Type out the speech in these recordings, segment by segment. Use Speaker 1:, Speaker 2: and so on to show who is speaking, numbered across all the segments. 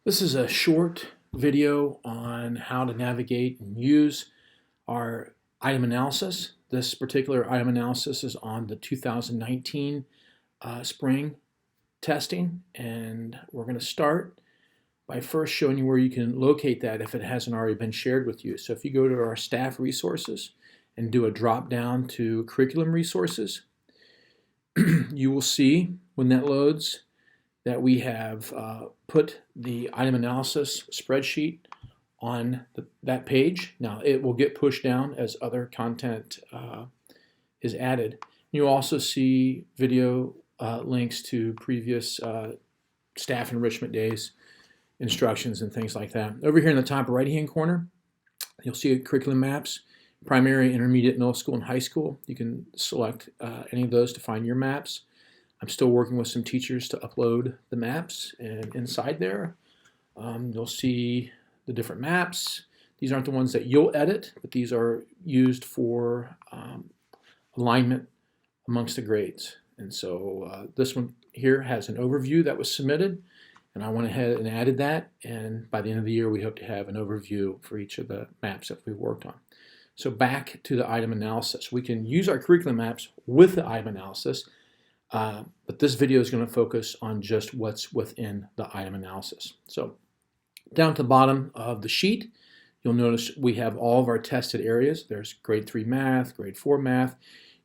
Speaker 1: This is a short video on how to navigate and use our item analysis. This particular item analysis is on the 2019 spring testing, and we're going to start by first showing you where you can locate that if it hasn't already been shared with you. So if you go to our staff resources and do a drop down to curriculum resources, you will see when that loads that we have put the item analysis spreadsheet on that page. Now it will get pushed down as other content is added. You'll also see video links to previous staff enrichment days, instructions, and things like that. Over here in the top right hand corner, you'll see curriculum maps, primary, intermediate, middle school, and high school. You can select any of those to find your maps. I'm still working with some teachers to upload the maps, and inside there you'll see the different maps. These aren't the ones that you'll edit, but these are used for alignment amongst the grades. And so this one here has an overview that was submitted, and I went ahead and added that, and by the end of the year we hope to have an overview for each of the maps that we've worked on. So back to the item analysis. We can use our curriculum maps with the item analysis, but this video is going to focus on just what's within the item analysis. So down at the bottom of the sheet, you'll notice we have all of our tested areas. There's grade 3 math, grade 4 math.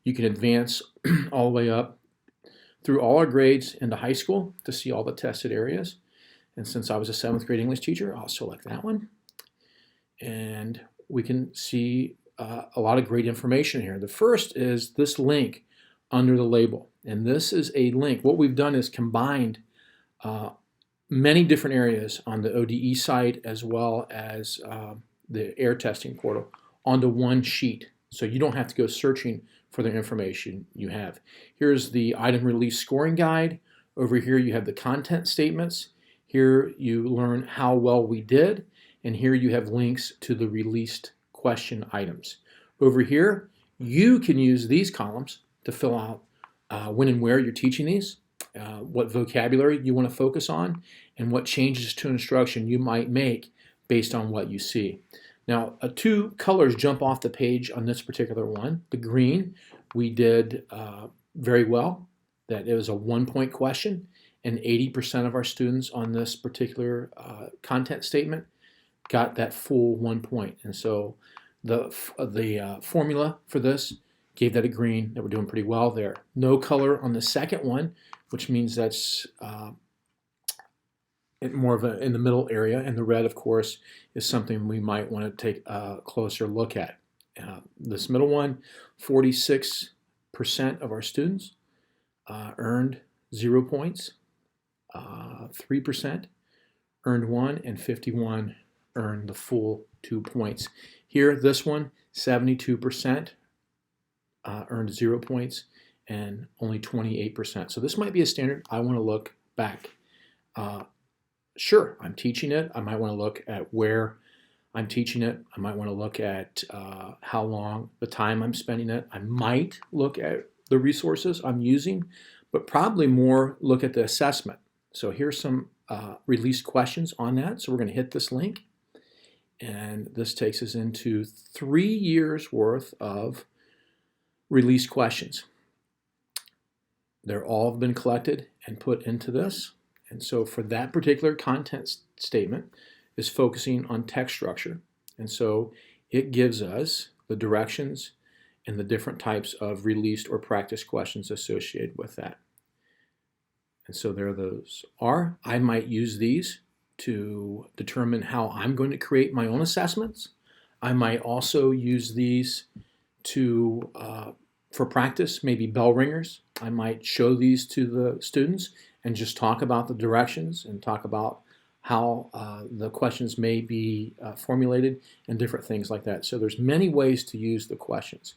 Speaker 1: You can advance all the way up through all our grades into high school to see all the tested areas. And since I was a 7th grade English teacher, I'll select that one. And we can see a lot of great information here. The first is this link under the label. And this is a link. What we've done is combined many different areas on the ODE site as well as the AirTest Portal onto one sheet. So you don't have to go searching for the information you have. Here's the item release scoring guide. Over here you have the content statements. Here you learn how well we did. And here you have links to the released question items. Over here, you can use these columns to fill out when and where you're teaching these, what vocabulary you want to focus on, and what changes to instruction you might make based on what you see. Now, two colors jump off the page on this particular one. The green, we did very well. That it was a 1-point question, and 80% of our students on this particular content statement got that full 1 point. And so the formula for this gave that a green, that we're doing pretty well there. No color on the second one, which means that's more of in the middle area, and the red, of course, is something we might want to take a closer look at. This middle one, 46% of our students earned 0 points, 3% earned 1, and 51 earned the full 2 points. Here, this one, 72% earned 0 points, and only 28%. So this might be a standard I want to look back. Sure, I'm teaching it. I might want to look at where I'm teaching it. I might want to look at how long, the time I'm spending it. I might look at the resources I'm using, but probably more look at the assessment. So here's some released questions on that. So we're going to hit this link, and this takes us into 3 years worth of released questions. They're all have been collected and put into this. And so for that particular content statement is focusing on text structure. And so it gives us the directions and the different types of released or practice questions associated with that. And so there those are. I might use these to determine how I'm going to create my own assessments. I might also use these to for practice, maybe bell ringers. I might show these to the students and just talk about the directions and talk about how the questions may be formulated and different things like that. So there's many ways to use the questions,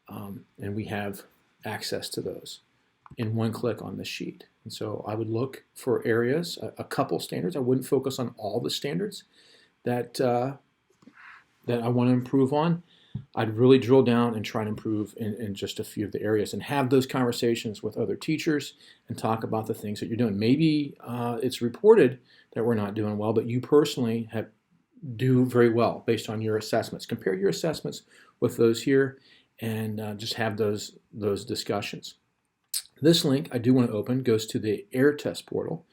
Speaker 1: and we have access to those in one click on this sheet. And so I would look for areas, a couple standards. I wouldn't focus on all the standards that that I want to improve on. I'd really drill down and try to improve in just a few of the areas and have those conversations with other teachers and talk about the things that you're doing. Maybe it's reported that we're not doing well, but you personally do very well based on your assessments. Compare your assessments with those here and just have those discussions. This link I do want to open goes to the AirTest Portal,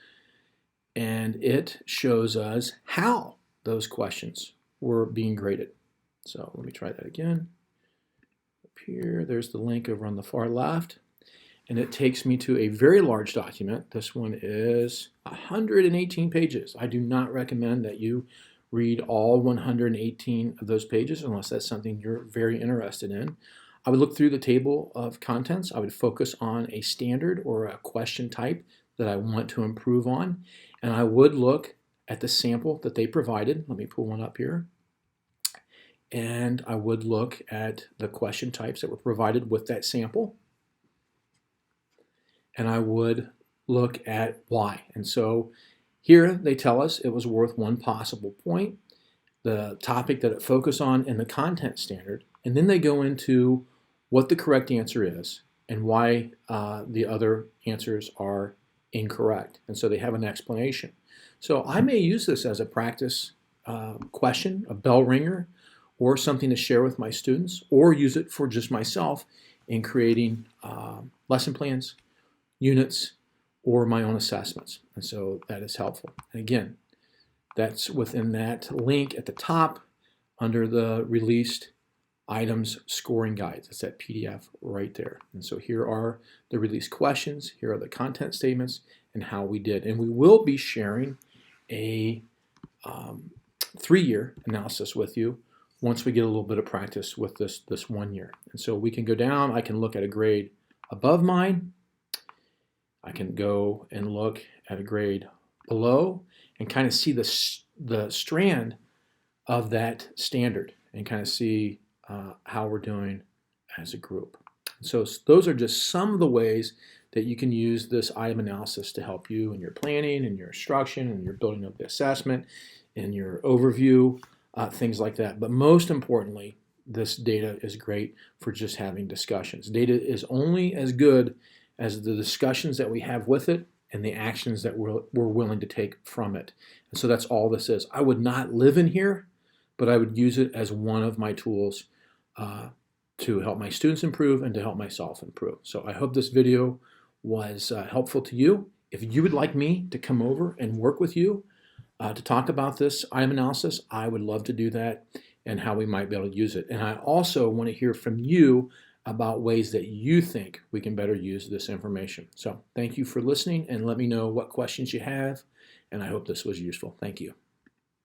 Speaker 1: and it shows us how those questions were being graded. So let me try that again. Up here, there's the link over on the far left, and it takes me to a very large document. This one is 118 pages. I do not recommend that you read all 118 of those pages unless that's something you're very interested in. I would look through the table of contents. I would focus on a standard or a question type that I want to improve on, and I would look at the sample that they provided. Let me pull one up here. And I would look at the question types that were provided with that sample. And I would look at why. And so here they tell us it was worth 1 possible point, the topic that it focused on, and the content standard. And then they go into what the correct answer is and why the other answers are incorrect. And so they have an explanation. So I may use this as a practice question, a bell ringer, or something to share with my students, or use it for just myself in creating lesson plans, units, or my own assessments. And so that is helpful. And again, that's within that link at the top under the released items scoring guides. It's that PDF right there. And so here are the released questions, here are the content statements, and how we did. And we will be sharing a 3-year analysis with you once we get a little bit of practice with this 1 year. And so we can go down, I can look at a grade above mine, I can go and look at a grade below and kind of see the strand of that standard and kind of see how we're doing as a group. So those are just some of the ways that you can use this item analysis to help you in your planning and your instruction and your building of the assessment and your overview, things like that. But most importantly, this data is great for just having discussions. Data is only as good as the discussions that we have with it and the actions that we're willing to take from it. And so that's all this is. I would not live in here, but I would use it as one of my tools to help my students improve and to help myself improve. So I hope this video was helpful to you. If you would like me to come over and work with you to talk about this item analysis, I would love to do that and how we might be able to use it. And I also want to hear from you about ways that you think we can better use this information. So thank you for listening, and let me know what questions you have, and I hope this was useful. Thank you.